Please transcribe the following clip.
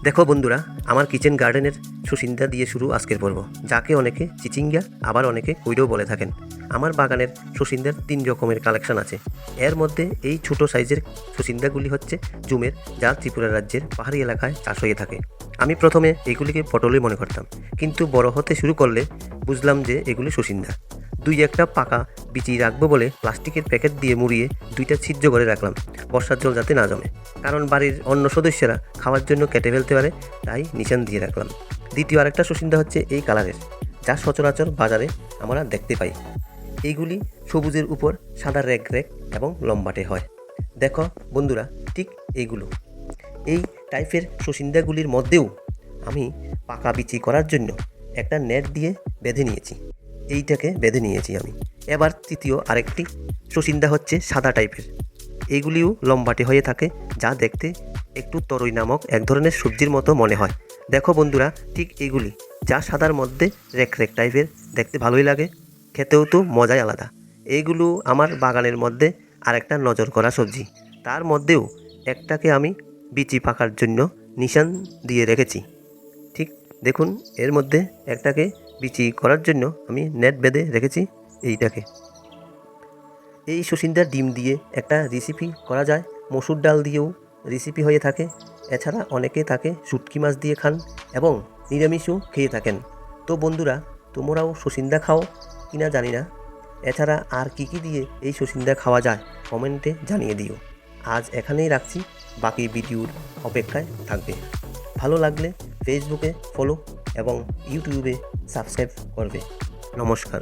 দেখো বন্ধুরা, আমার কিচেন গার্ডেনের সুচিন্তা দিয়ে শুরু আজকের পর্ব, যাকে অনেকে চিচিঙ্গা আবার অনেকে কুইডো বলে থাকেন। আমার বাগানের সুচিন্দার 3 রকমের কালেকশন আছে। এর মধ্যে এই ছোট সাইজের সুচিন্দাগুলি হচ্ছে জুমের, যা ত্রিপুরা রাজ্যের পাহাড়ি এলাকায় চাষ হয়ে থাকে। আমি প্রথমে এগুলিকে পটলই মনে করতাম, কিন্তু বড় হতে শুরু করলে বুঝলাম যে এগুলি সুচিন্দা। দুই একটা পাকা বিচি রাখবো বলে প্লাস্টিকের প্যাকেট দিয়ে মুড়িয়ে 2টা ছিদ্র করে রাখলাম, বর্ষার জল যাতে না জমে, কারণ বাড়ির অন্য সদস্যরা খাওয়ার জন্য কেটে ফেলতে পারে, তাই নিশান দিয়ে রাখলাম। দ্বিতীয় আরেকটা সুচিন্তা হচ্ছে এই কালারের, যা সচরাচর বাজারে আমরা দেখতে পাই। এইগুলি সবুজের উপর সাদা রেক রেক এবং লম্বাটে হয়। দেখো বন্ধুরা, ঠিক এইগুলো এই টাইপের সুচিন্দাগুলির মধ্যেও আমি পাকা বিচি করার জন্য একটা নেট দিয়ে বেঁধে নিয়েছি। এইটাকে বেঁধে নিয়েছি আমি। এবার তৃতীয় আরেকটি সুচিন্দা হচ্ছে সাদা টাইপের। এইগুলিও লম্বাটে হয়ে থাকে, যা দেখতে একটু তরই নামক এক ধরনের সবজির মতো মনে হয়। দেখো বন্ধুরা, ঠিক এইগুলি, যা সাদার মধ্যে রেক রেক টাইপের, দেখতে ভালোই লাগে, খেতেও তো মজাই আলাদা। এইগুলো আমার বাগানের মধ্যে আরেকটা নজর করা সবজি। তার মধ্যেও একটাকে আমি বিচি পাকার জন্য নিশান দিয়ে রেখেছি। ঠিক দেখুন, এর মধ্যে একটাকে বিচি করার জন্য আমি নেট বেঁধে রেখেছি। এইটাকে এই সুচিন্দার ডিম দিয়ে একটা রেসিপি করা যায়, মসুর ডাল দিয়েও রেসিপি হয়ে থাকে। এছাড়া অনেকে তাকে শুটকি মাছ দিয়ে খান এবং নিরামিষও খেয়ে থাকেন। তো বন্ধুরা, তোমরাও সুচিন্দা খাও কিনা জানি না। এছাড়া আর কি কি দিয়ে এই সুচিন্দা খাওয়া যায় কমেন্টে জানিয়ে দিও। আজ এখানেই রাখছি, বাকি ভিডিওর অপেক্ষায় থাকবে। ভালো লাগলে ফেসবুকে ফলো এবং ইউটিউবে সাবস্ক্রাইব করবে। নমস্কার।